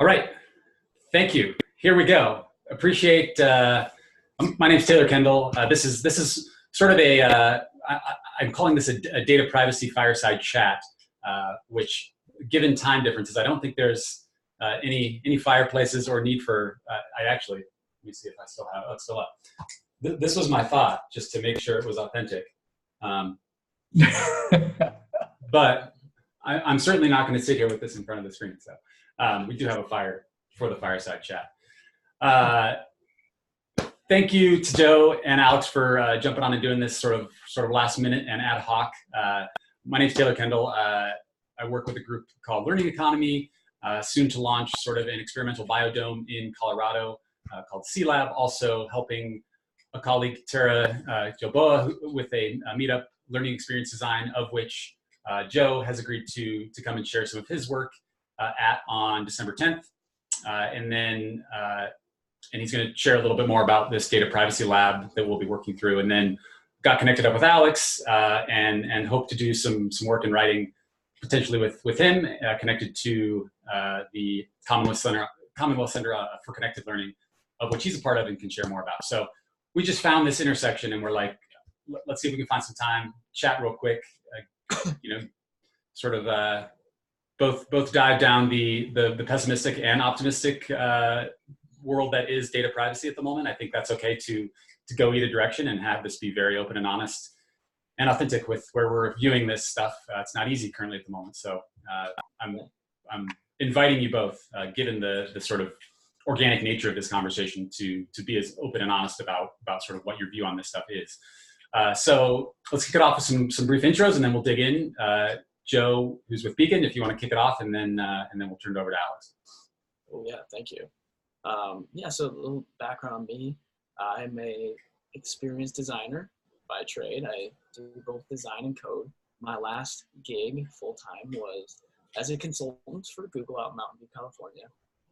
All right, thank you. Here we go. Appreciate. My name's Taylor Kendal. This is sort of I'm calling this a data privacy fireside chat, which, given time differences, I don't think there's any fireplaces or need for. Let me see if I still have. Oh, it's still up. This was my thought, just to make sure it was authentic. But I'm certainly not going to sit here with this in front of the screen. So we do have a fire for the fireside chat. Thank you to Joe and Alex for jumping on and doing this sort of last minute and ad hoc. My name is Taylor Kendal. I work with a group called Learning Economy, soon to launch sort of an experimental biodome in Colorado called C-Lab, also helping a colleague, Tara Joboa, with a meetup learning experience design, of which Joe has agreed to come and share some of his work on December 10th. And he's going to share a little bit more about this data privacy lab that we'll be working through. And then got connected up with Alex and hope to do some work in writing, potentially with him, connected to the Commonwealth Center for Connected Learning, of which he's a part of and can share more about. So we just found this intersection and we're like, let's see if we can find some time, chat real quick, both dive down the pessimistic and optimistic world that is data privacy at the moment. I think that's okay to go either direction and have this be very open and honest and authentic with where we're viewing this stuff. It's not easy currently at the moment. So I'm inviting you both, given the sort of organic nature of this conversation, to be as open and honest about sort of what your view on this stuff is. So let's kick it off with some brief intros, and then we'll dig in. Joe, who's with Beacon, if you want to kick it off, and then we'll turn it over to Alex. Oh yeah, thank you. So a little background on me. I'm a experienced designer by trade. I do both design and code. My last gig full-time was as a consultant for Google out in Mountain View, California.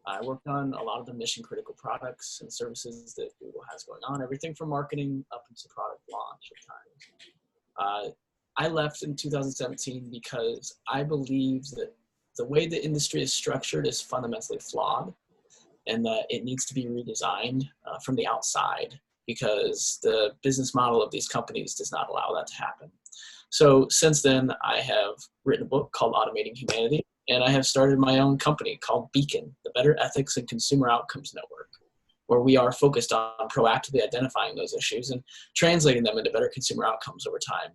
I worked on a lot of the mission critical products and services that Google has going on, everything from marketing up into product launch at times. I left in 2017 because I believe that the way the industry is structured is fundamentally flawed, and that it needs to be redesigned from the outside, because the business model of these companies does not allow that to happen. So since then, I have written a book called Automating Humanity, and I have started my own company called Beacon, the Better Ethics and Consumer Outcomes Network, where we are focused on proactively identifying those issues and translating them into better consumer outcomes over time.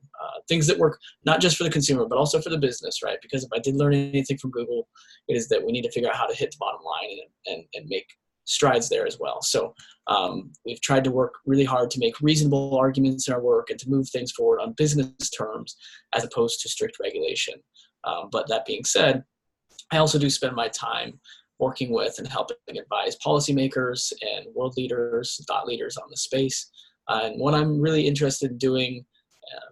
Things that work not just for the consumer, but also for the business, right? Because if I did learn anything from Google, it is that we need to figure out how to hit the bottom line and make strides there as well. So we've tried to work really hard to make reasonable arguments in our work and to move things forward on business terms as opposed to strict regulation. But that being said, I also do spend my time working with and helping advise policymakers and world leaders, thought leaders on the space. And what I'm really interested in doing,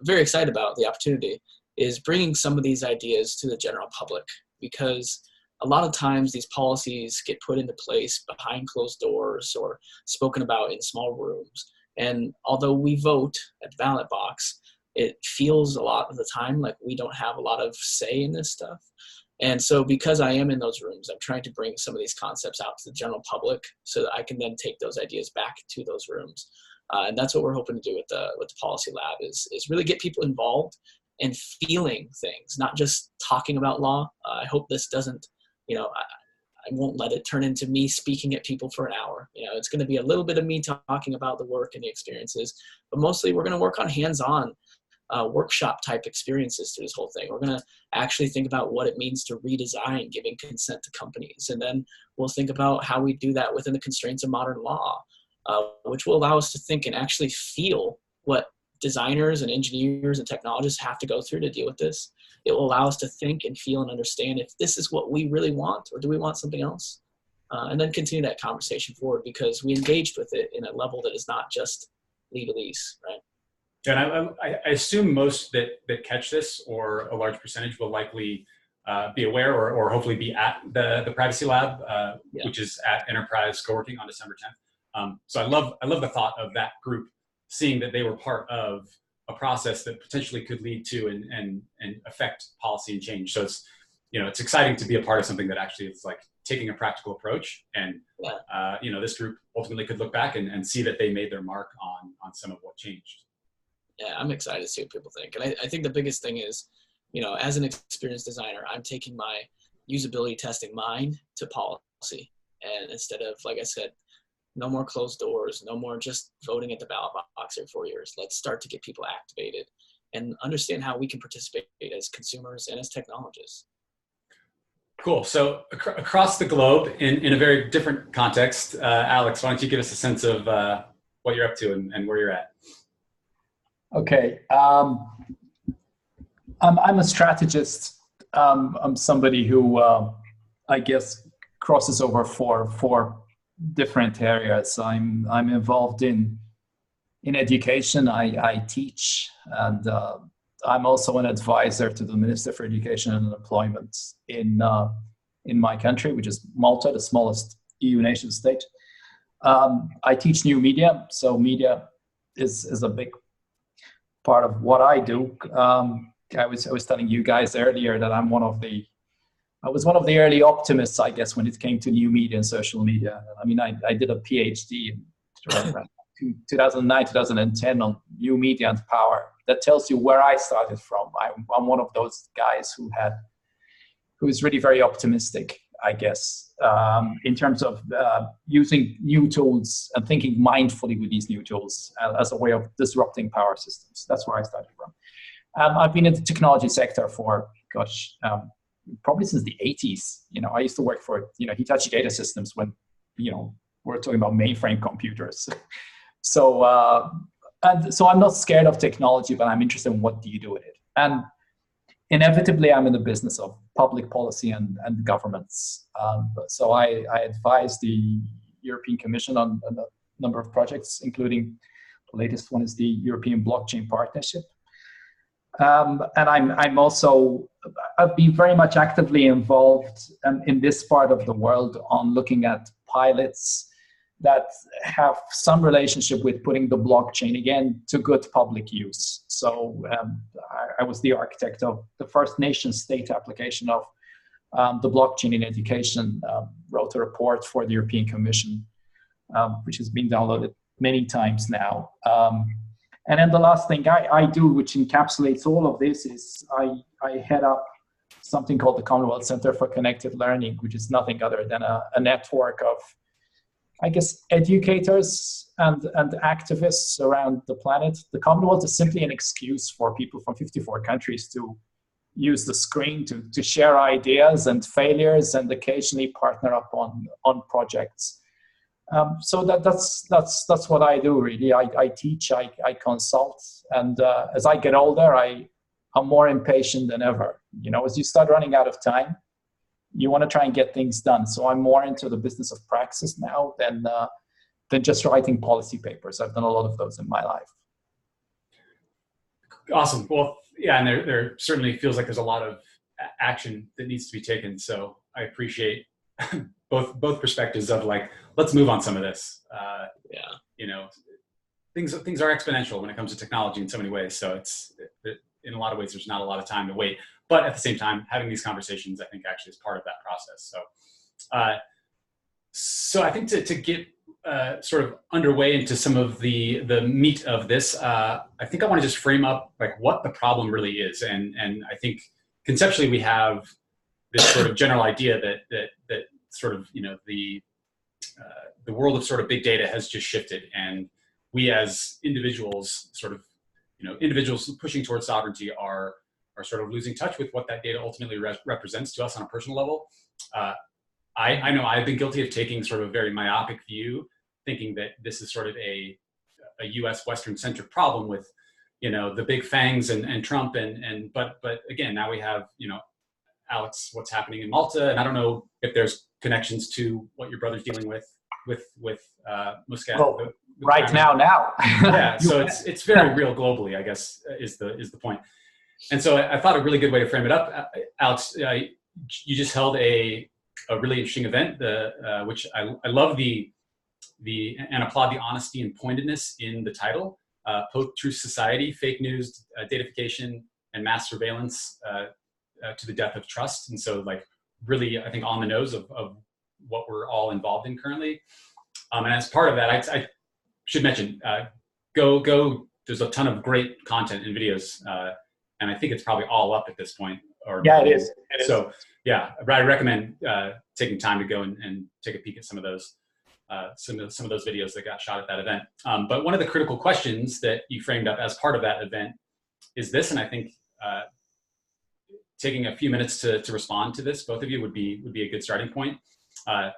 very excited about the opportunity, is bringing some of these ideas to the general public, because a lot of times these policies get put into place behind closed doors or spoken about in small rooms. And although we vote at the ballot box, it feels a lot of the time like we don't have a lot of say in this stuff. And so because I am in those rooms, I'm trying to bring some of these concepts out to the general public so that I can then take those ideas back to those rooms. And that's what we're hoping to do with the Policy Lab is really get people involved and feeling things, not just talking about law. I hope this doesn't, I won't let it turn into me speaking at people for an hour. It's going to be a little bit of me talking about the work and the experiences, but mostly we're going to work on hands-on workshop type experiences through this whole thing. We're going to actually think about what it means to redesign giving consent to companies. And then we'll think about how we do that within the constraints of modern law, which will allow us to think and actually feel what designers and engineers and technologists have to go through to deal with this. It will allow us to think and feel and understand if this is what we really want, or do we want something else? And then continue that conversation forward, because we engaged with it in a level that is not just legalese, right? And I assume most that catch this, or a large percentage, will likely be aware or hopefully be at the Privacy Lab, which is at Enterprise Co-working on December 10th. So I love the thought of that group seeing that they were part of a process that potentially could lead to and affect policy and change. So it's exciting to be a part of something that actually is like taking a practical approach. And, this group ultimately could look back and see that they made their mark on some of what changed. Yeah, I'm excited to see what people think. And I think the biggest thing is, as an experienced designer, I'm taking my usability testing mind to policy. And instead of, like I said, no more closed doors, no more just voting at the ballot box every 4 years. Let's start to get people activated and understand how we can participate as consumers and as technologists. Cool. So across the globe, in a very different context, Alex, why don't you give us a sense of what you're up to and where you're at? Okay. I'm a strategist. I'm somebody who, I guess, crosses over four different areas. I'm involved in education. I teach, and I'm also an advisor to the Minister for Education and Employment in my country, which is Malta, the smallest EU nation state. I teach new media, so media is a big part of what I do. I was telling you guys earlier that I was one of the early optimists, I guess, when it came to new media and social media. I mean, I did a PhD in 2009, 2010 on new media and power. That tells you where I started from. I'm one of those guys who is really very optimistic, I guess, in terms of using new tools and thinking mindfully with these new tools as a way of disrupting power systems. That's where I started from. I've been in the technology sector for, probably since the 80s. I used to work for, Hitachi Data Systems when, we're talking about mainframe computers. So I'm not scared of technology, but I'm interested in what do you do with it. And inevitably, I'm in the business of public policy and governments. So I advise the European Commission on a number of projects, including the latest one is the European Blockchain Partnership. And I've been very much actively involved in this part of the world on looking at pilots that have some relationship with putting the blockchain again to good public use. So I was the architect of the first nation state application of the blockchain in education, wrote a report for the European Commission, which has been downloaded many times now. And then the last thing I do, which encapsulates all of this, is I head up something called the Commonwealth Center for Connected Learning, which is nothing other than a network of, I guess, educators and activists around the planet. The Commonwealth is simply an excuse for people from 54 countries to use the screen to share ideas and failures and occasionally partner up on projects. So that's what I do, really. I teach, I consult, and as I get older, I'm more impatient than ever. As you start running out of time, you want to try and get things done. So I'm more into the business of praxis now than just writing policy papers. I've done a lot of those in my life. Awesome. Well, yeah, and there certainly feels like there's a lot of action that needs to be taken. So I appreciate both perspectives of like, let's move on some of this. Things are exponential when it comes to technology in so many ways. So it's in a lot of ways, there's not a lot of time to wait. But at the same time, having these conversations, I think, actually is part of that process. So I think to get sort of underway into some of the meat of this, I think I want to just frame up like what the problem really is. And I think conceptually we have this sort of general idea that sort of, the world of sort of big data has just shifted, and we as individuals, sort of, individuals pushing towards sovereignty are sort of losing touch with what that data ultimately represents to us on a personal level. I know I've been guilty of taking sort of a very myopic view, thinking that this is sort of a U.S. Western-centric problem with, the big fangs and Trump but again, now we have, Alex, what's happening in Malta, and I don't know if there's connections to what your brother's dealing with Muscat. Well, right now. Yeah, so it's very real globally, I guess, is the point. And so I thought a really good way to frame it up, Alex, you just held a really interesting event, which I love and applaud the honesty and pointedness in the title, Post-Truth Society, Fake News, Datafication, and Mass Surveillance to the death of trust. And so like really, I think on the nose of what we're all involved in currently. And as part of that, I should mention, go, there's a ton of great content and videos. And I think it's probably all up at this point. Yeah, it is. So yeah, I recommend taking time to go and take a peek at some of those videos that got shot at that event. But one of the critical questions that you framed up as part of that event is this, and I think taking a few minutes to respond to this, both of you, would be a good starting point. And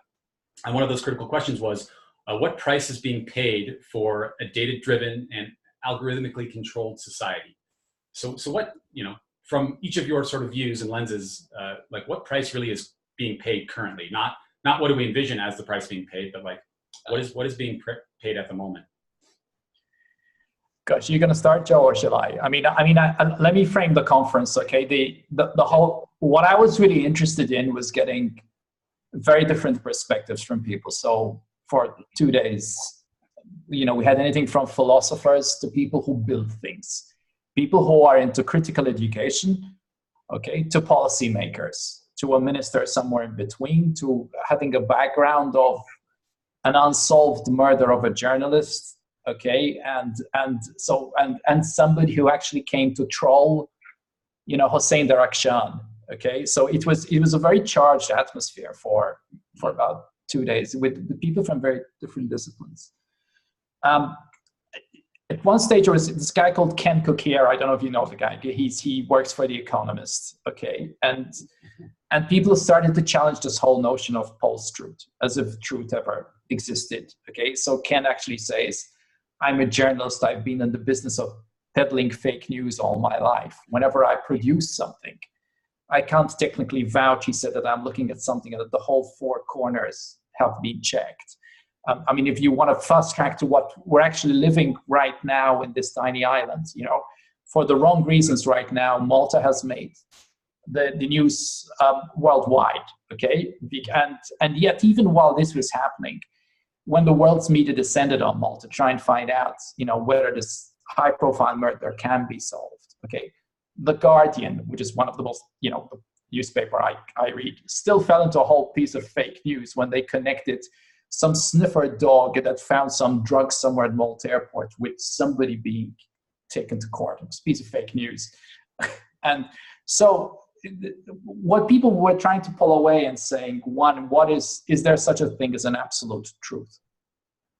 one of those critical questions was, what price is being paid for a data-driven and algorithmically controlled society? So what, from each of your sort of views and lenses, like what price really is being paid currently? Not what do we envision as the price being paid, but like what is being paid at the moment? Gosh, you're going to start, Joe, or shall I? I mean, let me frame the conference, okay? The whole, what I was really interested in was getting very different perspectives from people. So for 2 days, we had anything from philosophers to people who build things, people who are into critical education, okay, to policymakers, to a minister somewhere in between, to having a background of an unsolved murder of a journalist, okay, and somebody who actually came to troll, Hossein Darakhshan, okay. So it was a very charged atmosphere for about 2 days with people from very different disciplines. At one stage, there was this guy called Ken Coquier. I don't know if you know the guy. He works for The Economist, okay, and people started to challenge this whole notion of post-truth, as if truth ever existed, okay. So Ken actually says, I'm a journalist. I've been in the business of peddling fake news all my life. Whenever I produce something, I can't technically vouch, he said, that I'm looking at something and that the whole four corners have been checked. I mean, if you want to fast track to what we're actually living right now in this tiny island, for the wrong reasons right now, Malta has made the news worldwide, okay? And yet, even while this was happening, when the world's media descended on Malta, try and find out, whether this high-profile murder can be solved, okay? The Guardian, which is one of the most, the newspaper I read, still fell into a whole piece of fake news when they connected some sniffer dog that found some drugs somewhere at Malta airport with somebody being taken to court. It was a piece of fake news. And so what people were trying to pull away and saying, one, is there such a thing as an absolute truth?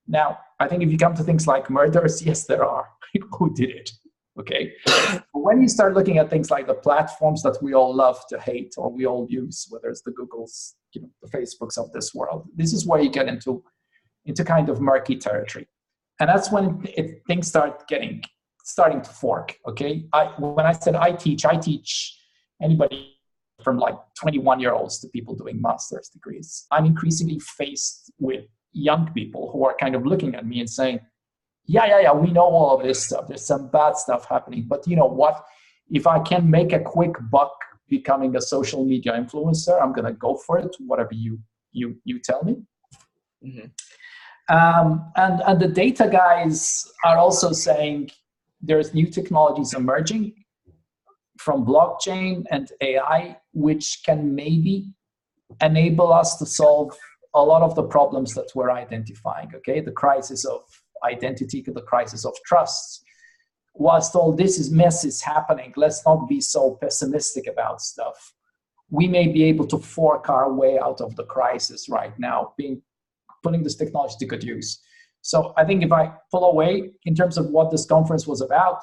Now, I think if you come to things like murders, yes, there are. Who did it? Okay. But when you start looking at things like the platforms that we all love to hate or we all use, whether it's the Googles, the Facebooks of this world, this is where you get into kind of murky territory. And that's when things starting to fork. Okay. When I said I teach anybody from like 21-year-olds to people doing master's degrees. I'm increasingly faced with young people who are kind of looking at me and saying, yeah, we know all of this stuff. There's some bad stuff happening. But you know what? If I can make a quick buck becoming a social media influencer, I'm going to go for it, whatever you tell me. Mm-hmm. And the data guys are also saying there's new technologies emerging from blockchain and AI, which can maybe enable us to solve a lot of the problems that we're identifying, okay? The crisis of identity, the crisis of trust. Whilst all this mess is happening, let's not be so pessimistic about stuff. We may be able to fork our way out of the crisis right now, putting this technology to good use. So I think if I pull away in terms of what this conference was about,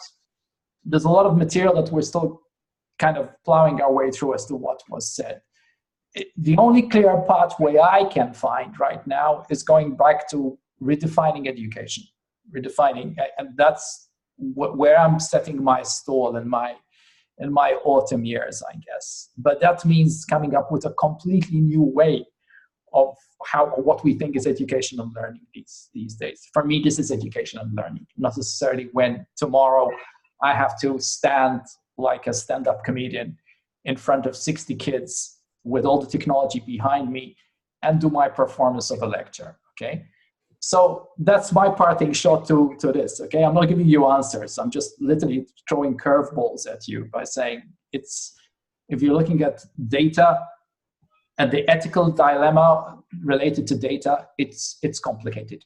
there's a lot of material that we're still kind of plowing our way through as to what was said. The only clear pathway I can find right now is going back to redefining education, and that's where I'm setting my stall in my autumn years, I guess. But that means coming up with a completely new way of what we think is education and learning these days. For me, this is education and learning, not necessarily when tomorrow I have to stand like a stand-up comedian in front of 60 kids with all the technology behind me and do my performance of a lecture, okay? So that's my parting shot to this, okay? I'm not giving you answers. I'm just literally throwing curveballs at you by saying it's if you're looking at data and the ethical dilemma related to data, it's complicated.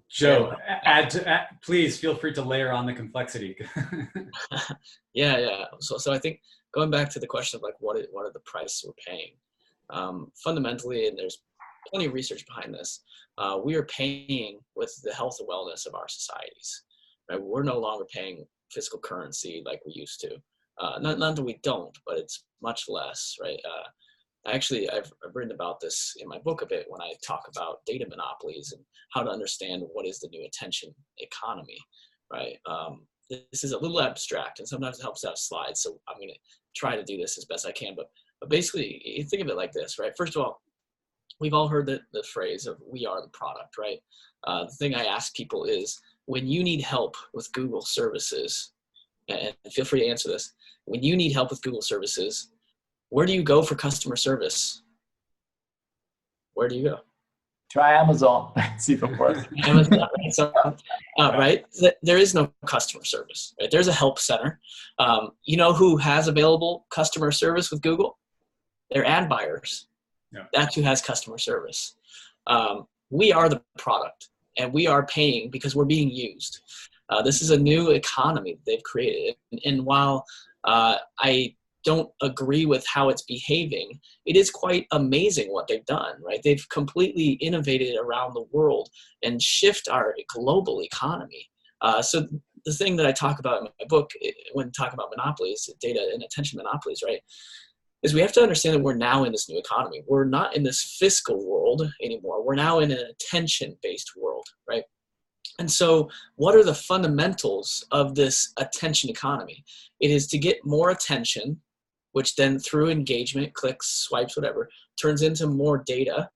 Joe, please feel free to layer on the complexity. Yeah. So I think going back to the question of like what are the prices we're paying, fundamentally, and there's plenty of research behind this, we are paying with the health and wellness of our societies. Right? We're no longer paying physical currency like we used to. Not that we don't, but it's much less, right? I've written about this in my book a bit when I talk about data monopolies and how to understand what is the new attention economy, right? This is a little abstract, and sometimes it helps to have slides, so I'm going to try to do this as best I can. But basically, you think of it like this, right? First of all, we've all heard the phrase of "we are the product," right? The thing I ask people is, when you need help with Google services, and feel free to answer this, when you need help with Google services, where do you go for customer service? Where do you go? Try Amazon. It's even worse. Amazon, right? So, right? There is no customer service. Right? There's a help center. You know who has available customer service with Google? They're ad buyers. Yeah. That's who has customer service. We are the product, and we are paying because we're being used. This is a new economy that they've created. And while I don't agree with how it's behaving, it is quite amazing what they've done, right? They've completely innovated around the world and shift our global economy. So the thing that I talk about in my book when talking about monopolies, data and attention monopolies, right, is we have to understand that we're now in this new economy. We're not in this fiscal world anymore. We're now in an attention-based world, right? And so what are the fundamentals of this attention economy? It is to get more attention, which then through engagement, clicks, swipes, whatever, turns into more data,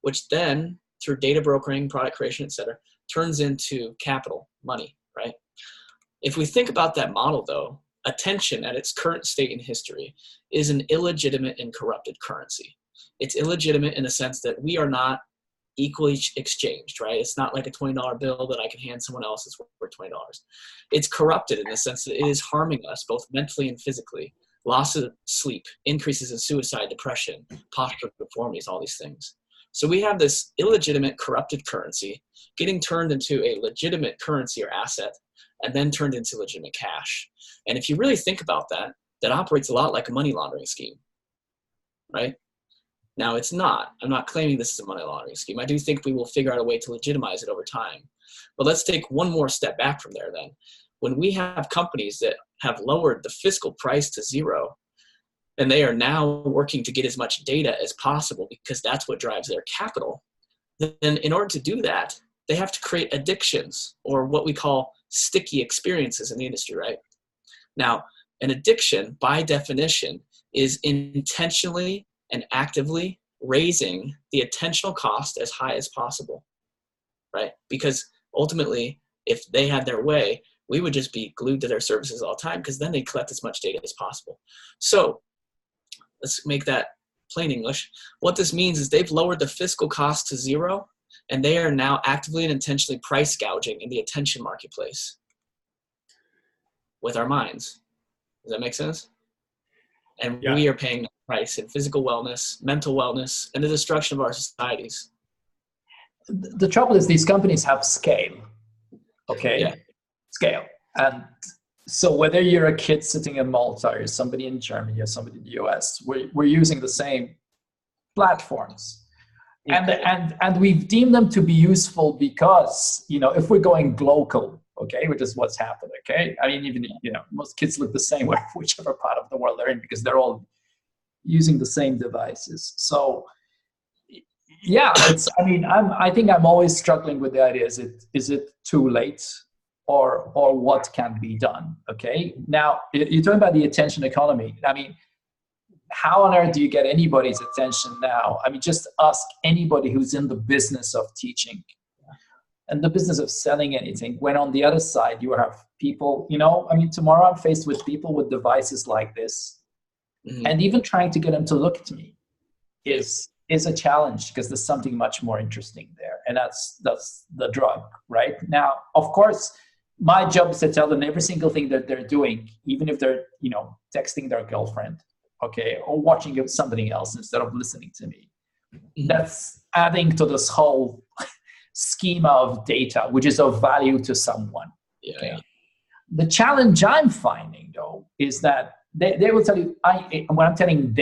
which then through data brokering, product creation, et cetera, turns into capital, money, right? If we think about that model though, attention at its current state in history is an illegitimate and corrupted currency. It's illegitimate in the sense that we are not equally exchanged, right? It's not like a $20 bill that I can hand someone else that's worth $20. It's corrupted in the sense that it is harming us both mentally and physically. Loss of sleep, increases in suicide, depression, postural deformities, all these things. So we have this illegitimate corrupted currency getting turned into a legitimate currency or asset and then turned into legitimate cash. And if you really think about that, that operates a lot like a money laundering scheme, right? Now it's not. I'm not claiming this is a money laundering scheme. I do think we will figure out a way to legitimize it over time. But let's take one more step back from there then. When we have companies that have lowered the fiscal price to zero, and they are now working to get as much data as possible because that's what drives their capital, then in order to do that, they have to create addictions or what we call sticky experiences in the industry, right? Now, an addiction, by definition, is intentionally and actively raising the attentional cost as high as possible, right? Because ultimately, if they had their way, we would just be glued to their services all the time because then they collect as much data as possible. So let's make that plain English. What this means is they've lowered the fiscal cost to zero, and they are now actively and intentionally price gouging in the attention marketplace with our minds. Does that make sense? And Yeah. We are paying the price in physical wellness, mental wellness, and the destruction of our societies. The trouble is these companies have scale, okay? Yeah. Scale. And so whether you're a kid sitting in Malta or somebody in Germany or somebody in the US, we're using the same platforms. And we've deemed them to be useful because, if we're going global, okay, which is what's happened, okay? I mean, even, most kids look the same way, whichever part of the world they're in, because they're all using the same devices. So, yeah, I think I'm always struggling with the idea, is it too late? Or what can be done, okay? Now, you're talking about the attention economy. I mean, how on earth do you get anybody's attention now? I mean, just ask anybody who's in the business of teaching and the business of selling anything, when on the other side you have people, tomorrow I'm faced with people with devices like this, and even trying to get them to look at me is a challenge because there's something much more interesting there, and that's the drug, right? Now, of course, my job is to tell them every single thing that they're doing, even if they're, you know, texting their girlfriend, okay, or watching something else instead of listening to me. That's adding to this whole schema of data, which is of value to someone. Yeah. Okay? The challenge I'm finding, though, is that they will tell you, when I'm telling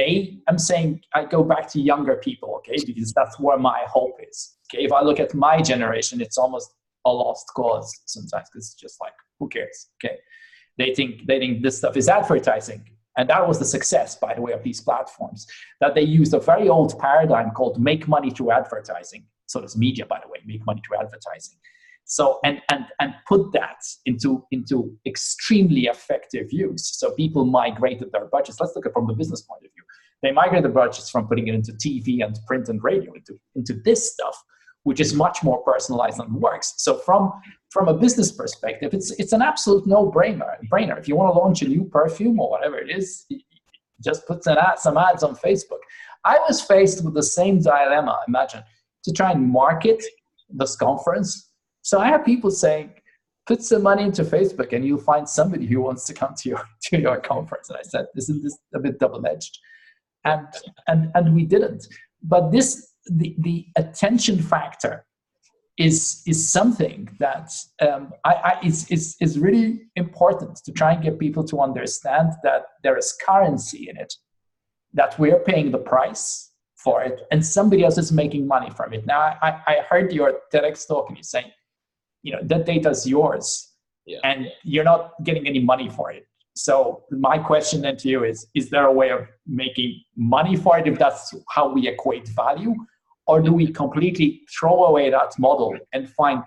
I'm saying I go back to younger people, okay, because that's where my hope is. Okay, if I look at my generation, it's almost a lost cause sometimes, because it's just like, who cares? Okay, they think this stuff is advertising. And that was the success, by the way, of these platforms, that they used a very old paradigm called make money through advertising. So does media, by the way, make money through advertising. So, and put that into extremely effective use. So people migrated their budgets. Let's look at it from the business point of view. They migrated the budgets from putting it into TV and print and radio into this stuff, which is much more personalized and works. So from a business perspective, it's an absolute no-brainer. If you want to launch a new perfume or whatever it is, just put some ads on Facebook. I was faced with the same dilemma, imagine, to try and market this conference. So I have people saying, put some money into Facebook and you'll find somebody who wants to come to your conference. And I said, isn't this a bit double-edged? And we didn't. But the attention factor is something that is really important to try and get people to understand that there is currency in it, that we're paying the price for it and somebody else is making money from it. Now, I heard your TEDx talk and you're saying, you know, that data is yours and you're not getting any money for it. So my question then to you is there a way of making money for it if that's how we equate value? Or do we completely throw away that model and find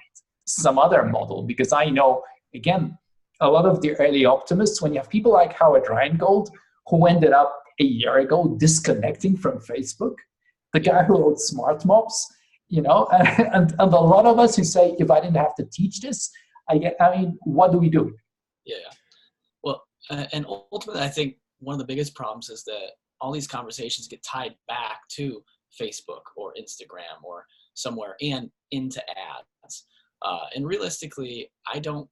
some other model? Because I know, again, a lot of the early optimists, when you have people like Howard Rheingold, who ended up a year ago disconnecting from Facebook, the guy who wrote Smart Mobs, you know, and a lot of us who say, if I didn't have to teach this, I mean, what do we do? Yeah. Well, and ultimately, I think one of the biggest problems is that all these conversations get tied back to Facebook or Instagram or somewhere and into ads. And realistically, I don't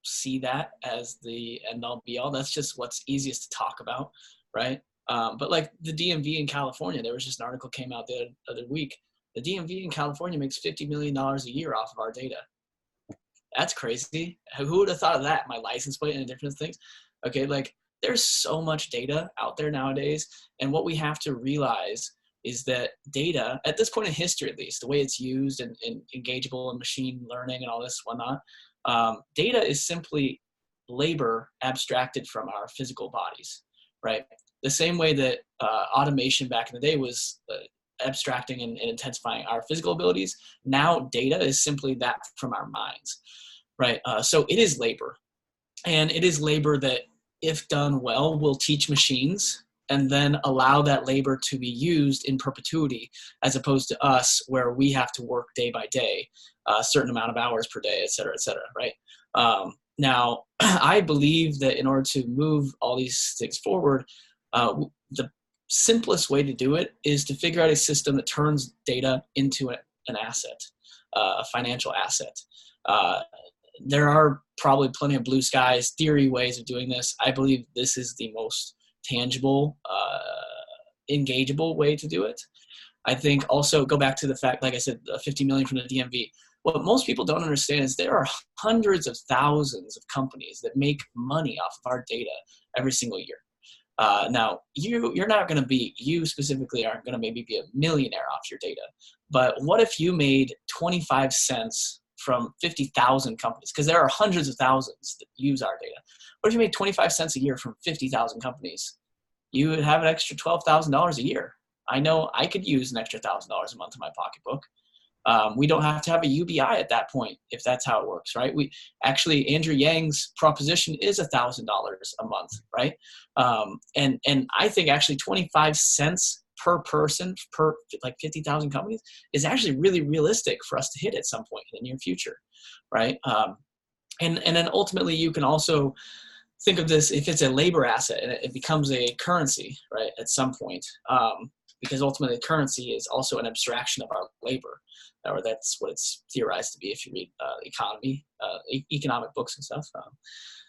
see that as the end all be all. That's just what's easiest to talk about, right? But like the DMV in California, there was just an article came out the other week. The DMV in California makes $50 million a year off of our data. That's crazy. Who would have thought of that? My license plate and different things. Okay, like there's so much data out there nowadays. And what we have to realize is that data, at this point in history at least, the way it's used and engageable and machine learning and all this whatnot, data is simply labor abstracted from our physical bodies, right? The same way that automation back in the day was abstracting and intensifying our physical abilities, now data is simply that from our minds, right? So it is labor. And it is labor that, if done well, will teach machines and then allow that labor to be used in perpetuity, as opposed to us where we have to work day by day, a certain amount of hours per day, et cetera, right? Now, I believe that in order to move all these things forward, the simplest way to do it is to figure out a system that turns data into an asset, a financial asset. There are probably plenty of blue skies theory ways of doing this. I believe this is the most tangible, engageable way to do it. I think also go back to the fact, like I said, 50 million from the DMV. What most people don't understand is there are hundreds of thousands of companies that make money off of our data every single year. Now, you're not going to be, you specifically aren't going to maybe be a millionaire off your data. But what if you made 25 cents from 50,000 companies? Because there are hundreds of thousands that use our data. What if you made 25 cents a year from 50,000 companies? You would have an extra $12,000 a year. I know I could use an extra $1,000 a month in my pocketbook. We don't have to have a UBI at that point, if that's how it works, right? We actually, Andrew Yang's proposition is $1,000 a month, right? And I think actually 25 cents per person per like 50,000 companies is actually really realistic for us to hit at some point in the near future, right? And then ultimately you can also think of this, if it's a labor asset and it becomes a currency, right, at some point. because ultimately currency is also an abstraction of our labor, or that's what it's theorized to be if you read economic books and stuff.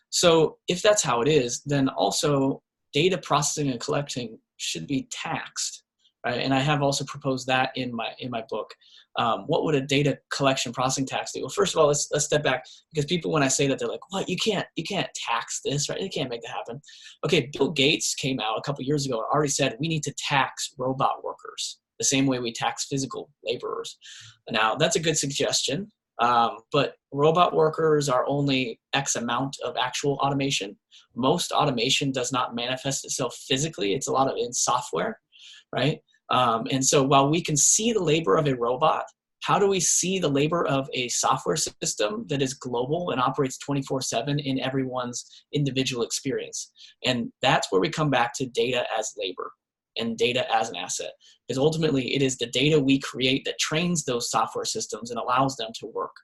So if that's how it is, then also data processing and collecting should be taxed, right? And I have also proposed that in my book. What would a data collection processing tax do? Well, first of all, let's step back, because people, when I say that, they're like, "What? You can't tax this, right? You can't make that happen." Okay, Bill Gates came out a couple years ago and already said we need to tax robot workers the same way we tax physical laborers. Now, that's a good suggestion, but robot workers are only X amount of actual automation. Most automation does not manifest itself physically. It's a lot of in software, right? And so while we can see the labor of a robot, how do we see the labor of a software system that is global and operates 24/7 in everyone's individual experience? And that's where we come back to data as labor and data as an asset. Because ultimately, it is the data we create that trains those software systems and allows them to work.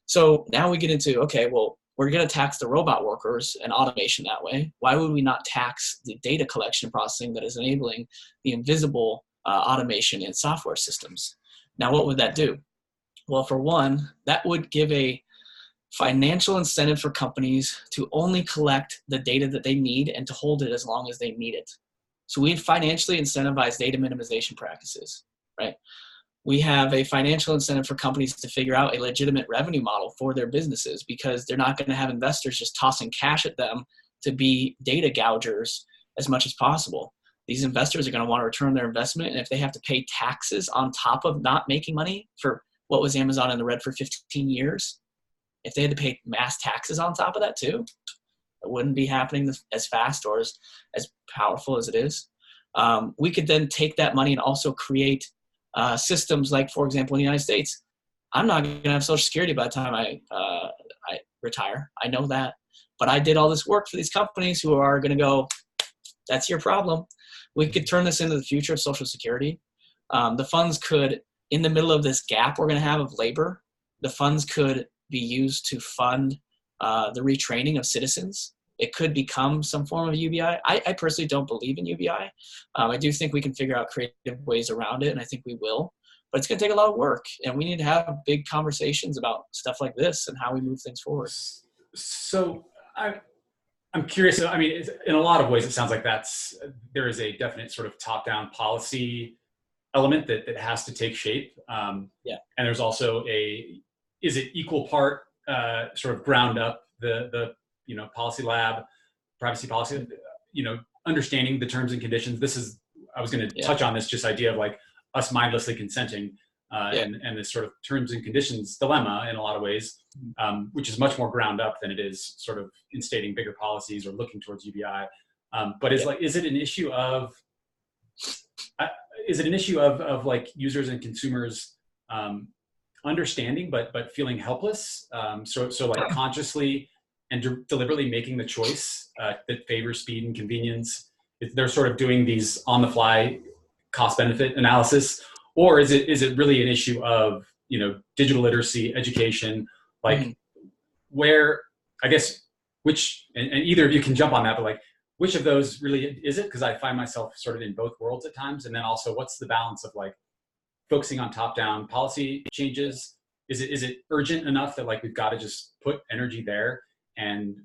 So now we get into, okay, well, we're going to tax the robot workers and automation that way. Why would we not tax the data collection processing that is enabling the invisible automation in software systems? Now, what would that do? Well, for one, that would give a financial incentive for companies to only collect the data that they need and to hold it as long as they need it. So we financially incentivize data minimization practices, right? We have a financial incentive for companies to figure out a legitimate revenue model for their businesses, because they're not going to have investors just tossing cash at them to be data gougers as much as possible. These investors are going to want to return their investment, and if they have to pay taxes on top of not making money for what was Amazon in the red for 15 years, if they had to pay mass taxes on top of that too, it wouldn't be happening as fast or as powerful as it is. We could then take that money and also create systems like, for example, in the United States, I'm not going to have Social Security by the time I retire. I know that. But I did all this work for these companies who are going to go, that's your problem. We could turn this into the future of Social Security. The funds could, in the middle of this gap we're going to have of labor, the funds could be used to fund the retraining of citizens. It could become some form of UBI. I personally don't believe in UBI. I do think we can figure out creative ways around it, and I think we will. But it's going to take a lot of work, and we need to have big conversations about stuff like this and how we move things forward. So I'm curious. I mean, in a lot of ways, it sounds like there is a definite sort of top-down policy element that has to take shape. Yeah. And there's also is it equal part sort of ground up the policy lab, privacy policy, understanding the terms and conditions. I was going to touch on this just idea of like us mindlessly consenting and this sort of terms and conditions dilemma in a lot of ways, which is much more ground up than it is sort of instating bigger policies or looking towards UBI. But is it an issue of like users and consumers understanding but feeling helpless? So like consciously and deliberately making the choice that favors speed and convenience. They're sort of doing these on-the-fly cost-benefit analysis, or is it really an issue of digital literacy, education, like where I guess which and either of you can jump on that, but like which of those really is it? Because I find myself sort of in both worlds at times, and then also what's the balance of like focusing on top-down policy changes? Is it urgent enough that like we've got to just put energy there? And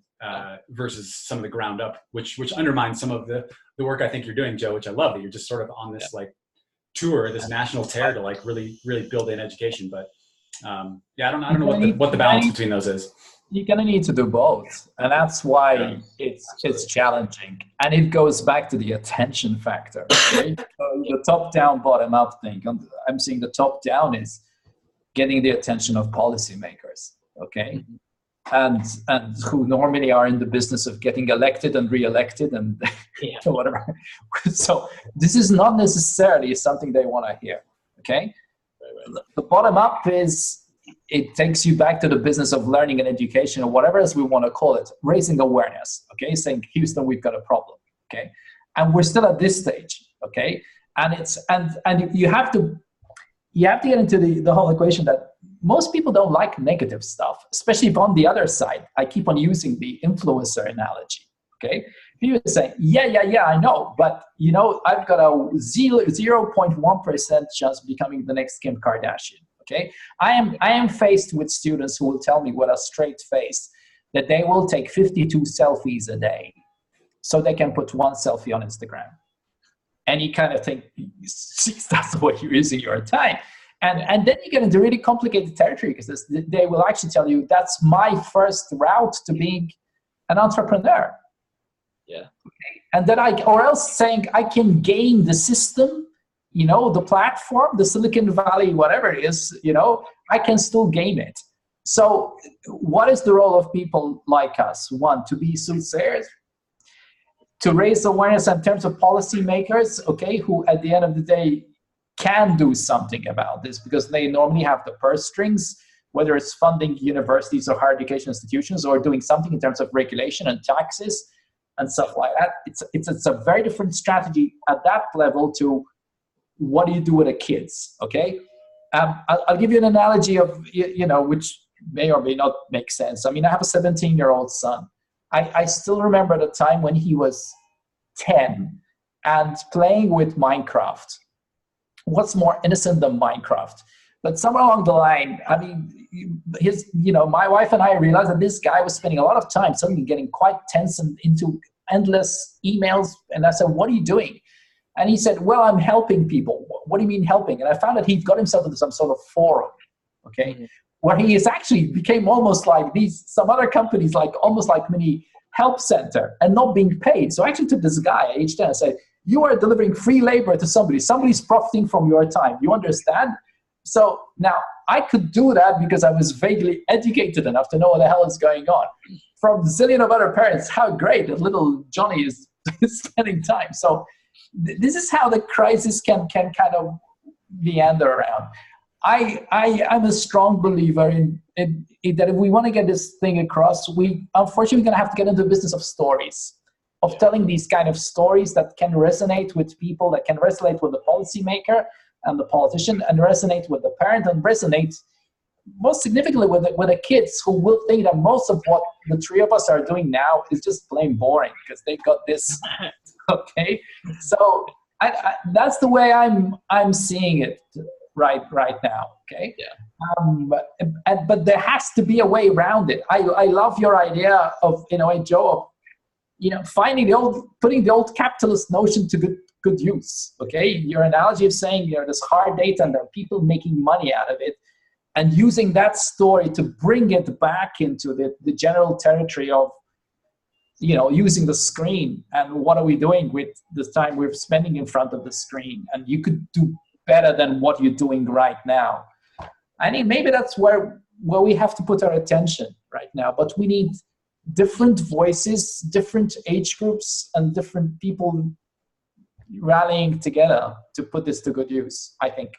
versus some of the ground up, which undermines some of the work I think you're doing, Joe, which I love that you're just sort of on this like tour, this national tear to like really build in education. But I don't know what the balance between those is. You're gonna need to do both, and that's why it's challenging. And it goes back to the attention factor, right? The top down, bottom up thing. I'm seeing the top down is getting the attention of policymakers, okay? And who normally are in the business of getting elected and re-elected and whatever. So this is not necessarily something they want to hear, okay? Right. The bottom up is, it takes you back to the business of learning and education, or whatever else we want to call it, raising awareness, okay? Saying, Houston, we've got a problem, okay? And we're still at this stage, okay? And you have to get into the whole equation that most people don't like negative stuff, especially if on the other side, I keep on using the influencer analogy, okay? He was saying, yeah, I know, but I've got a 0.1% chance of becoming the next Kim Kardashian. Okay, I am faced with students who will tell me with a straight face that they will take 52 selfies a day, so they can put one selfie on Instagram. And you kind of think, that's the way you're using your time. And then you get into really complicated territory, because they will actually tell you that's my first route to being an entrepreneur. Yeah. Okay. And then or else saying I can game the system, the platform, the Silicon Valley, whatever it is, I can still game it. So what is the role of people like us? One, to be soothsayers, to raise awareness in terms of policymakers, okay, who at the end of the day can do something about this, because they normally have the purse strings, whether it's funding universities or higher education institutions, or doing something in terms of regulation and taxes and stuff like that. It's a very different strategy at that level to what do you do with the kids, okay? I'll give you an analogy of, which may or may not make sense. I mean, I have a 17-year-old son. I still remember the time when he was 10 and playing with Minecraft. What's more innocent than Minecraft? But somewhere along the line, I mean, my wife and I realized that this guy was spending a lot of time suddenly getting quite tense and into endless emails. And I said, what are you doing? And he said, well, I'm helping people. What do you mean helping? And I found that he'd got himself into some sort of forum, okay, mm-hmm. where he is actually became almost like some other companies, like almost like mini help center, and not being paid. So I actually took this guy at age 10 and said, you are delivering free labor to somebody. Somebody's profiting from your time. You understand? So now I could do that because I was vaguely educated enough to know what the hell is going on. From the zillion of other parents, how great that little Johnny is spending time. So this is how the crisis can kind of meander around. I'm a strong believer in that if we want to get this thing across, we unfortunately going to have to get into the business of stories, of telling these kind of stories that can resonate with people, that can resonate with the policymaker and the politician, and resonate with the parent, and resonate most significantly with the kids, who will think that most of what the three of us are doing now is just plain boring because they got this. Okay, so that's the way I'm seeing it right now. Okay, yeah. But there has to be a way around it. I love your idea of Joe, of putting the old capitalist notion to good use. Okay, your analogy of saying there's hard data and there are people making money out of it, and using that story to bring it back into the general territory of using the screen, and what are we doing with the time we're spending in front of the screen, and you could do better than what you're doing right now. I think maybe that's where we have to put our attention right now, but we need different voices, different age groups, and different people rallying together to put this to good use, I think.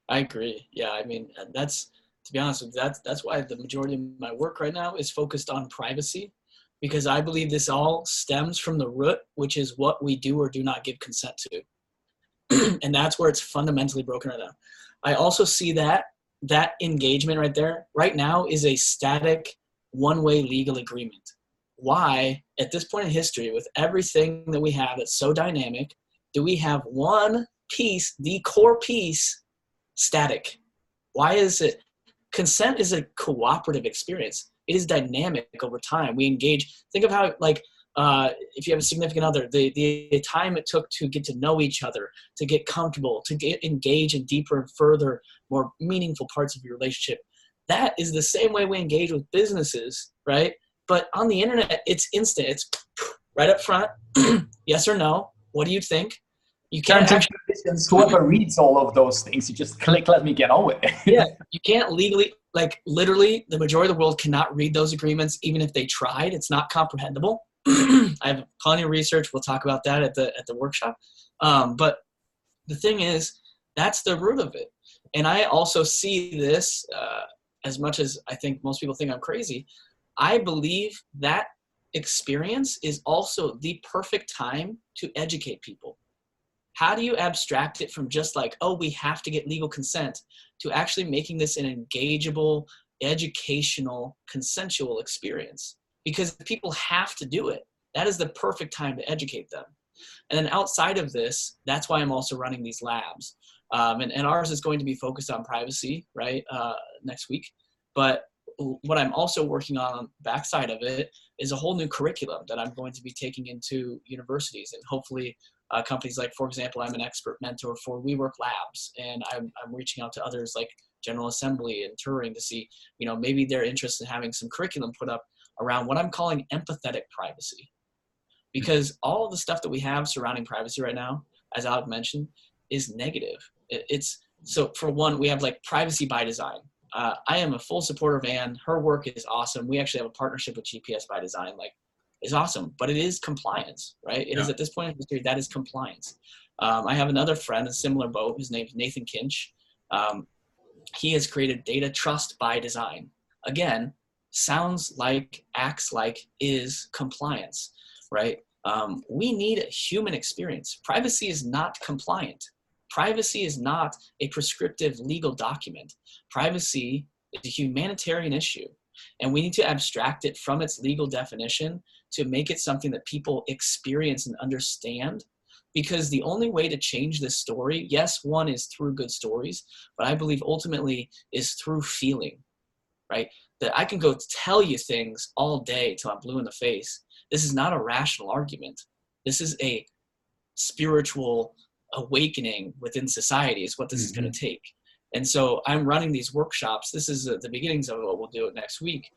I agree. Yeah, I mean, to be honest with you, that's why the majority of my work right now is focused on privacy, because I believe this all stems from the root, which is what we do or do not give consent to. And that's where it's fundamentally broken right now. I also see that engagement right there right now is a static one-way legal agreement. Why, at this point in history, with everything that we have that's so dynamic, do we have one piece, the core piece, static? Why is it? Consent is a cooperative experience. It is dynamic over time. We engage. Think of how, if you have a significant other, the time it took to get to know each other, to get comfortable, to get engaged in deeper and further, more meaningful parts of your relationship. That is the same way we engage with businesses, right? But on the internet, it's instant. It's right up front. Yes or no? What do you think? You can't actually. Whoever reads all of those things, you just click, let me get on with it. Yeah, you can't legally, literally, the majority of the world cannot read those agreements, even if they tried. It's not comprehensible. I have plenty of research. We'll talk about that at the workshop. But the thing is, that's the root of it. And I also see this, as much as I think most people think I'm crazy, I believe that experience is also the perfect time to educate people. How do you abstract it from just we have to get legal consent, to actually making this an engageable, educational, consensual experience? Because people have to do it. that is the perfect time to educate them. And then outside of this, that's why I'm also running these labs. And ours is going to be focused on privacy, right, next week. But what I'm also working on the backside of it is a whole new curriculum that I'm going to be taking into universities, and hopefully companies like, for example, I'm an expert mentor for WeWork Labs, and I'm reaching out to others like General Assembly and Turing to see, maybe they're interested in having some curriculum put up around what I'm calling empathetic privacy. Because all of the stuff that we have surrounding privacy right now, as Alec mentioned, is negative. So for one, we have like privacy by design. I am a full supporter of Anne. Her work is awesome. We actually have a partnership with GPS by Design. Like, it's awesome, but it is compliance, right? It is at this point in history, that is compliance. I have another friend, a similar boat. His name's Nathan Kinch. He has created data trust by design. Again, sounds like, acts like, is compliance, right? We need a human experience. Privacy is not compliant. Privacy is not a prescriptive legal document. Privacy is a humanitarian issue, and we need to abstract it from its legal definition to make it something that people experience and understand. Because the only way to change this story, yes, one is through good stories, but I believe ultimately is through feeling, right? That I can go tell you things all day till I'm blue in the face. This is not a rational argument. This is a spiritual awakening within society is what this is going to take. And so I'm running these workshops. This is the beginnings of what we'll do next week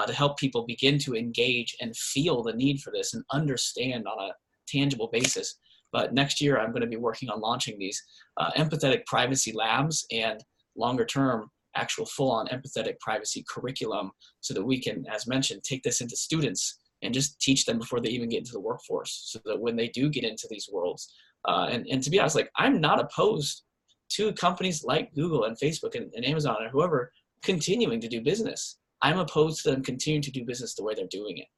to help people begin to engage and feel the need for this and understand on a tangible basis. But next year, I'm going to be working on launching these empathetic privacy labs and longer term, actual full-on empathetic privacy curriculum so that we can, as mentioned, take this into students and just teach them before they even get into the workforce so that when they do get into these worlds, and to be honest, like, I'm not opposed to companies like Google and Facebook and Amazon or whoever continuing to do business. I'm opposed to them continuing to do business the way they're doing it,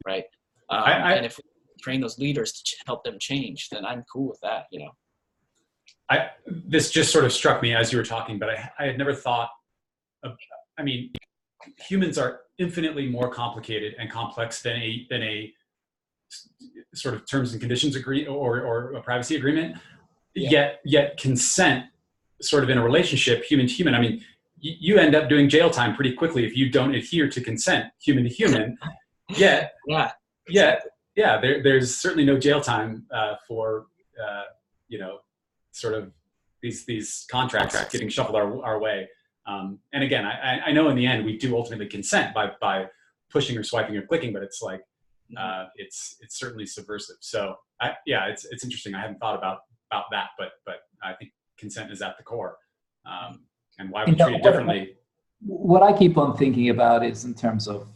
right? And if we train those leaders to help them change, then I'm cool with that, This just sort of struck me as you were talking, but I had never thought of, humans are infinitely more complicated and complex than a sort of terms and conditions agree or a privacy agreement. Yet consent, sort of in a relationship, human to human. You end up doing jail time pretty quickly if you don't adhere to consent, human to human. There's certainly no jail time for sort of these contracts getting shuffled our way. And again, I know in the end we do ultimately consent by pushing or swiping or clicking, but it's like it's certainly subversive. So it's interesting. I hadn't thought about that, but I think consent is at the core. And why we treat it differently. What I keep on thinking about is in terms of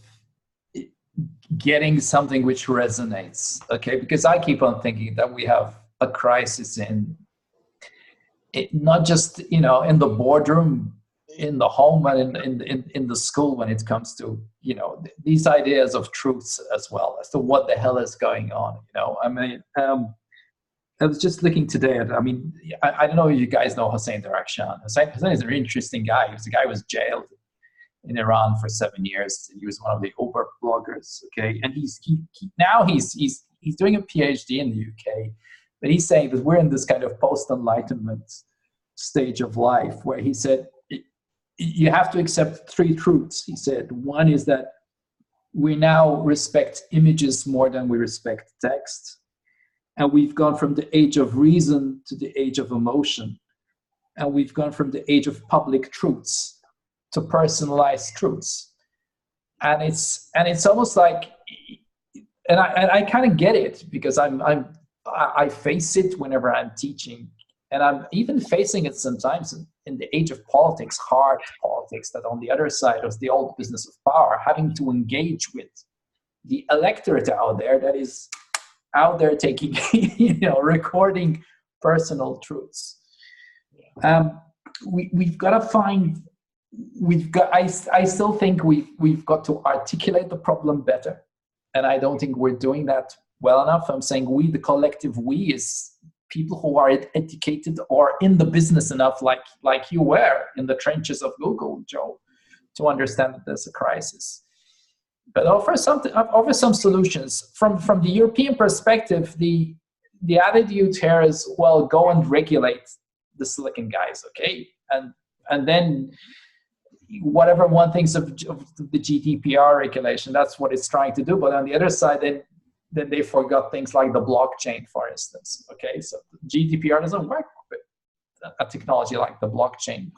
getting something which resonates, okay? Because I keep on thinking that we have a crisis in it, not just in the boardroom, in the home, and in the school when it comes to these ideas of truths as well as to what the hell is going on. I was just looking today at, I don't know if you guys know Hossein Darakhshan. Hossein is an interesting guy. The guy was jailed in Iran for 7 years. He was one of the Uber bloggers, okay? And he's doing a PhD in the UK, but he's saying that we're in this kind of post-enlightenment stage of life where he said, you have to accept 3 truths. He said, one is that we now respect images more than we respect text. And we've gone from the age of reason to the age of emotion. And we've gone from the age of public truths to personalized truths. And it's almost like, and I kind of get it, because I face it whenever I'm teaching, and I'm even facing it sometimes in the age of politics, hard politics, that on the other side of the old business of power, having to engage with the electorate out there that is out there taking, recording personal truths. We've got to find, I still think we've got to articulate the problem better. And I don't think we're doing that well enough. I'm saying we, the collective we, is people who are educated or in the business enough, like you were in the trenches of Google, Joe, to understand that there's a crisis. but offer some solutions. From the European perspective, the attitude here is, well, go and regulate the silicon guys, okay, and then whatever one thinks of the GDPR regulation, that's what it's trying to do. But on the other side, then they forgot things like the blockchain, for instance. Okay, so GDPR doesn't work with a technology like the blockchain.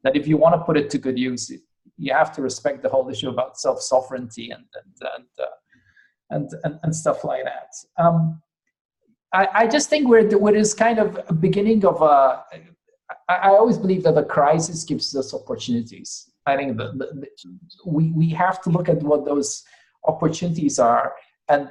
That if you want to put it to good use, you have to respect the whole issue about self-sovereignty and stuff like that. I just think we're this kind of a beginning of a. I always believe that the crisis gives us opportunities. I think we have to look at what those opportunities are and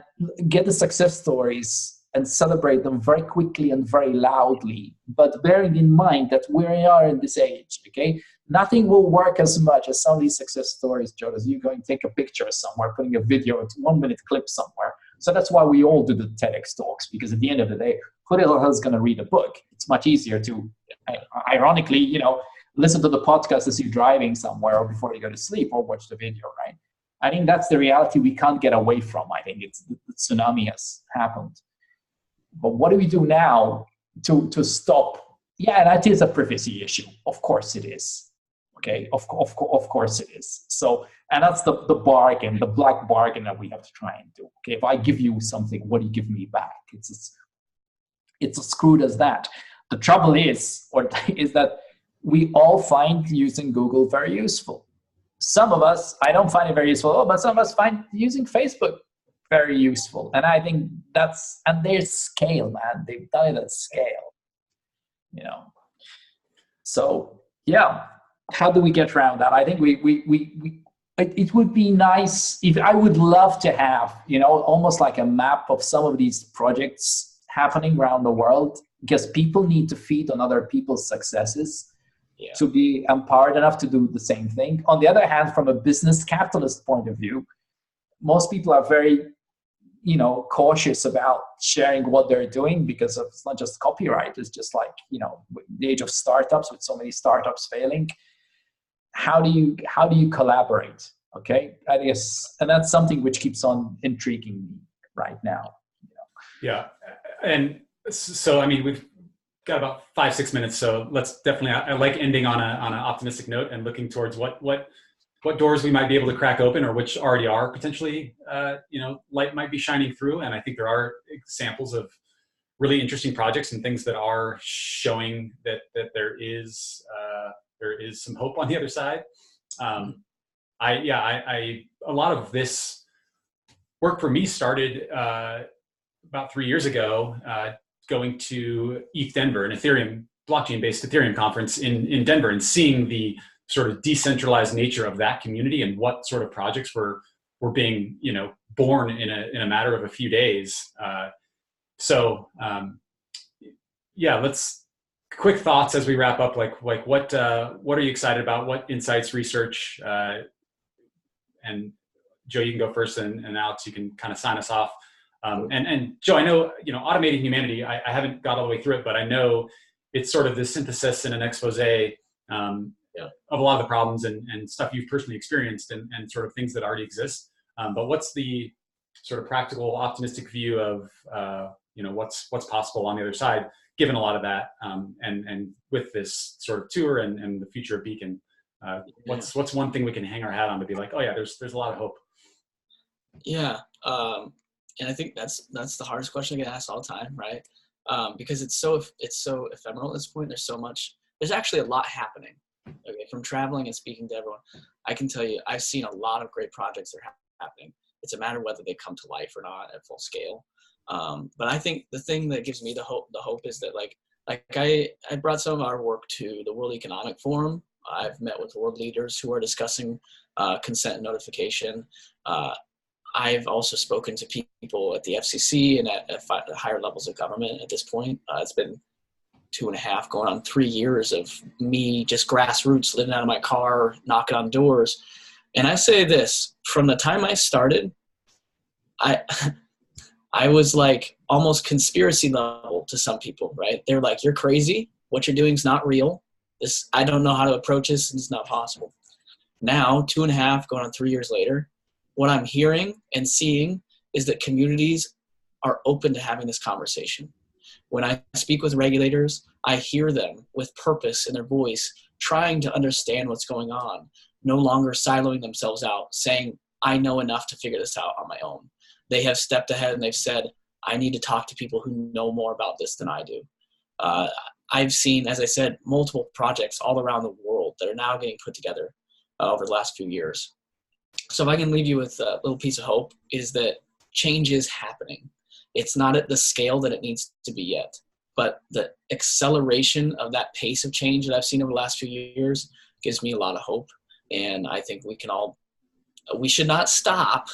get the success stories and celebrate them very quickly and very loudly, but bearing in mind that we are in this age, okay? Nothing will work as much as some of these success stories, Joe, as you going to take a picture somewhere, putting a video, a 1-minute clip somewhere. So that's why we all do the TEDx talks, because at the end of the day, who the hell is going to read a book? It's much easier to, ironically, listen to the podcast as you're driving somewhere or before you go to sleep, or watch the video, right? I think that's the reality we can't get away from. I think it's the tsunami has happened. But what do we do now to stop? Yeah, that is a privacy issue. Of course it is. Okay, of course it is. So, and that's the bargain, the black bargain that we have to try and do. Okay, if I give you something, what do you give me back? It's as screwed as that. The trouble is that we all find using Google very useful. Some of us, I don't find it very useful, but some of us find using Facebook very useful. And I think and there's scale, man. They've done it at scale, So, yeah. How do we get around that? I think it would be nice if I would love to have, almost like a map of some of these projects happening around the world, because people need to feed on other people's successes to be empowered enough to do the same thing. On the other hand, from a business capitalist point of view, most people are very, cautious about sharing what they're doing, because it's not just copyright. It's just like, the age of startups, with so many startups failing. How do you collaborate? Okay, I guess, and that's something which keeps on intriguing me right now. Yeah, and so we've got about 5-6 minutes, so let's definitely. I like ending on an optimistic note and looking towards what doors we might be able to crack open, or which already are potentially, light might be shining through. And I think there are examples of really interesting projects and things that are showing that there is some hope on the other side. A lot of this work for me started about 3 years ago, going to ETH Denver, an Ethereum blockchain-based Ethereum conference in Denver, and seeing the sort of decentralized nature of that community and what sort of projects were being born in a matter of a few days. Let's. Quick thoughts as we wrap up, like what are you excited about? What insights, research, and Joe, you can go first, and Alex, you can kind of sign us off. And Joe, I know, automating humanity, I haven't got all the way through it, but I know it's sort of the synthesis in an expose of a lot of the problems and stuff you've personally experienced and sort of things that already exist. But what's the sort of practical, optimistic view of, what's possible on the other side, given a lot of that, and with this sort of tour and the future of Beacon, what's one thing we can hang our hat on to be like, oh yeah, there's a lot of hope. Yeah, and I think that's the hardest question I get asked all the time, right? Because it's so ephemeral at this point. There's actually a lot happening. Okay, from traveling and speaking to everyone, I can tell you I've seen a lot of great projects that are happening. It's a matter of whether they come to life or not at full scale. But I think the thing that gives me the hope is that like I brought some of our work to the World Economic Forum. I've met with world leaders who are discussing consent and notification. I've also spoken to people at the FCC and at higher levels of government at this point. It's been 2.5 going on 3 years of me just grassroots living out of my car, knocking on doors. And I say this, from the time I started, I was like almost conspiracy level to some people, right? They're like, you're crazy. What you're doing is not real. I don't know how to approach this. It's not possible. Now, 2.5 going on 3 years later, what I'm hearing and seeing is that communities are open to having this conversation. When I speak with regulators, I hear them with purpose in their voice, trying to understand what's going on, no longer siloing themselves out, saying, I know enough to figure this out on my own. They have stepped ahead and they've said, I need to talk to people who know more about this than I do. I've seen, as I said, multiple projects all around the world that are now getting put together over the last few years. So if I can leave you with a little piece of hope, is that change is happening. It's not at the scale that it needs to be yet, but the acceleration of that pace of change that I've seen over the last few years gives me a lot of hope. And I think we should not stop,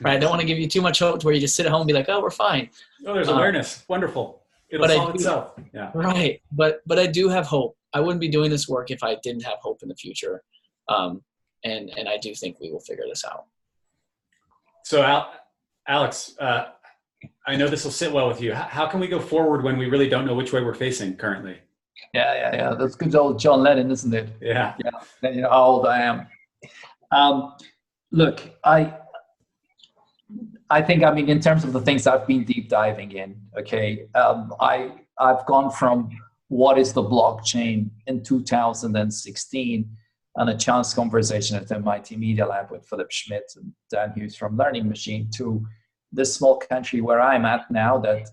right? I don't want to give you too much hope to where you just sit at home and be like, oh, we're fine. Oh, there's awareness. Wonderful. It'll solve itself. Yeah. Right. But I do have hope. I wouldn't be doing this work if I didn't have hope in the future. And I do think we will figure this out. So Alex, I know this will sit well with you. How can we go forward when we really don't know which way we're facing currently? Yeah. That's good old John Lennon, isn't it? Yeah. Yeah. You know how old I am. Look, I think, I mean, in terms of the things I've been deep diving in, okay, I've gone from what is the blockchain in 2016 and a chance conversation at MIT Media Lab with Philip Schmidt and Dan Hughes from Learning Machine to this small country where I'm at now, that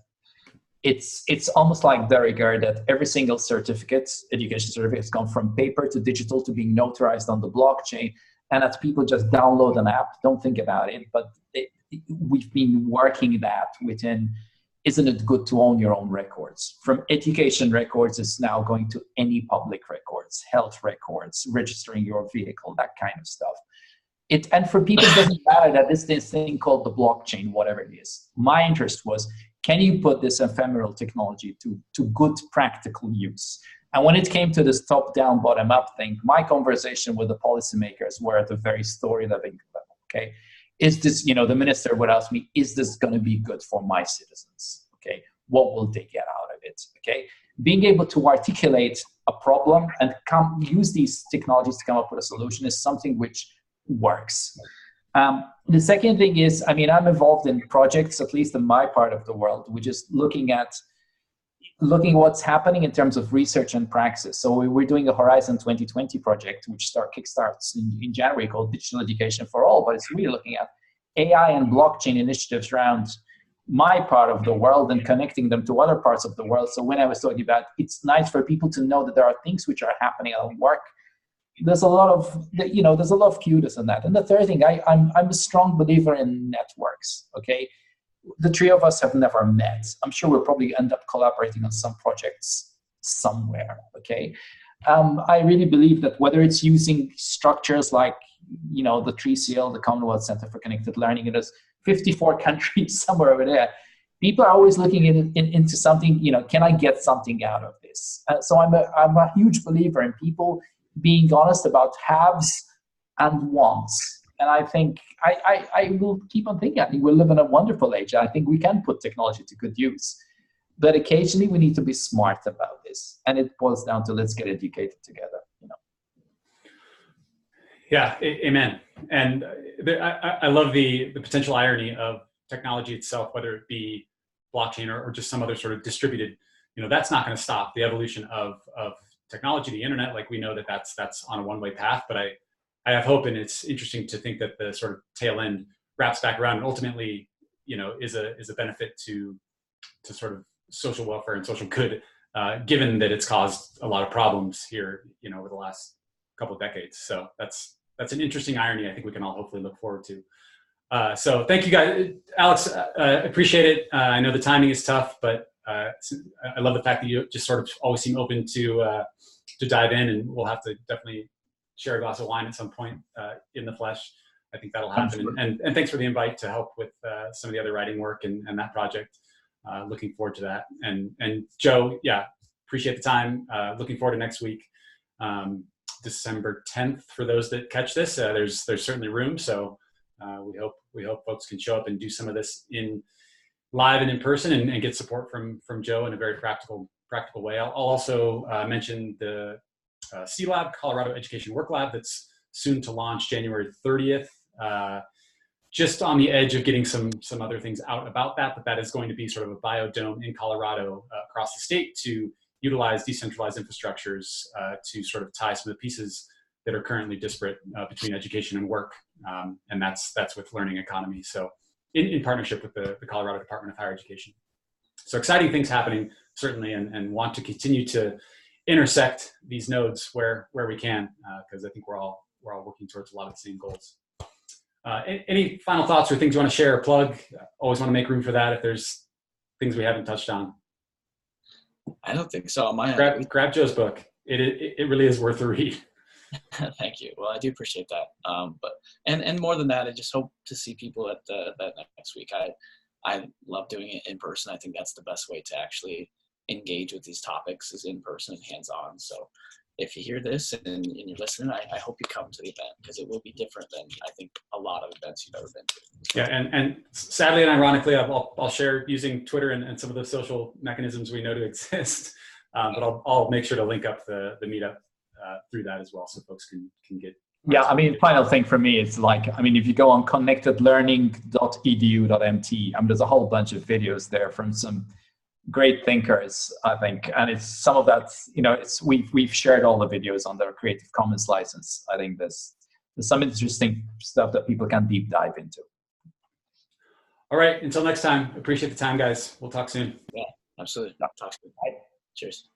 it's almost like de rigueur that every single education certificate has gone from paper to digital to being notarized on the blockchain, and that people just download an app, don't think about it, but we've been working that within, isn't it good to own your own records? From education records, it's now going to any public records, health records, registering your vehicle, that kind of stuff. And for people, it doesn't matter that this thing called the blockchain, whatever it is. My interest was, can you put this ephemeral technology to good practical use? And when it came to this top-down, bottom-up thing, my conversation with the policymakers were at a very story-living level, okay? Is this, the minister would ask me, is this going to be good for my citizens? Okay, what will they get out of it? Okay, being able to articulate a problem and use these technologies to come up with a solution is something which works. The second thing is, I mean, I'm involved in projects, at least in my part of the world, which is looking what's happening in terms of research and praxis. So we're doing a Horizon 2020 project, which kickstarts in January, called Digital Education for All, but it's really looking at AI and blockchain initiatives around my part of the world and connecting them to other parts of the world. So when I was talking about, it's nice for people to know that there are things which are happening at work, there's a lot of cuteness in that. And the third thing, I'm a strong believer in networks, okay? The three of us have never met. I'm sure we'll probably end up collaborating on some projects somewhere, okay? I really believe that whether it's using structures like, the 3CL, the Commonwealth Center for Connected Learning, and there's 54 countries somewhere over there, people are always looking into something, can I get something out of this? So I'm a huge believer in people being honest about haves and wants. And I think I will keep on thinking. I think we live in a wonderful age. I think we can put technology to good use. But occasionally we need to be smart about this. And it boils down to, let's get educated together. Yeah, amen. And I love the potential irony of technology itself, whether it be blockchain or just some other sort of distributed, that's not going to stop the evolution of technology, the internet. Like, we know that's on a one-way path, but I have hope, and it's interesting to think that the sort of tail end wraps back around and ultimately, is a benefit to sort of social welfare and social good, given that it's caused a lot of problems here, over the last couple of decades. So that's an interesting irony I think we can all hopefully look forward to. So thank you guys. Alex, appreciate it. I know the timing is tough, but I love the fact that you just sort of always seem open to dive in, and we'll have to definitely share a glass of wine at some point in the flesh. I think that'll happen. Sure. And thanks for the invite to help with some of the other writing work and that project. Looking forward to that. And Joe, yeah, appreciate the time. Looking forward to next week, December 10th. For those that catch this, there's certainly room. So we hope folks can show up and do some of this in live and in person and get support from Joe in a very practical way. I'll also mention the C-Lab, Colorado Education Work Lab, that's soon to launch January 30th. just on the edge of getting some other things out about that, but that is going to be sort of a biodome in Colorado across the state to utilize decentralized infrastructures to sort of tie some of the pieces that are currently disparate between education and work. And that's with learning economy. So in partnership with the Colorado Department of Higher Education. So exciting things happening, certainly, and want to continue to intersect these nodes where we can, because I think we're all working towards a lot of the same goals. Any final thoughts or things you want to share or plug? Always want to make room for that if there's things we haven't touched on. I don't think so. Grab Joe's book. It really is worth a read. Thank you. Well, I do appreciate that. But more than that, I just hope to see people at that next week. I love doing it in person. I think that's the best way to actually engage with these topics is in person and hands-on. So if you hear this and you're listening, I hope you come to the event because it will be different than I think a lot of events you've ever been to. Yeah, and sadly and ironically, I'll share using Twitter and some of the social mechanisms we know to exist. But I'll make sure to link up the meetup through that as well, so folks can get. Yeah, I mean, final thing for me is like, I mean, if you go on connectedlearning.edu.mt, there's a whole bunch of videos there from some great thinkers, I think, and it's some of that, we've shared all the videos on their Creative Commons license. I think there's some interesting stuff that people can deep dive into. All right, until next time, appreciate the time, guys. We'll talk soon. Yeah, absolutely. Talk soon. Bye. Cheers.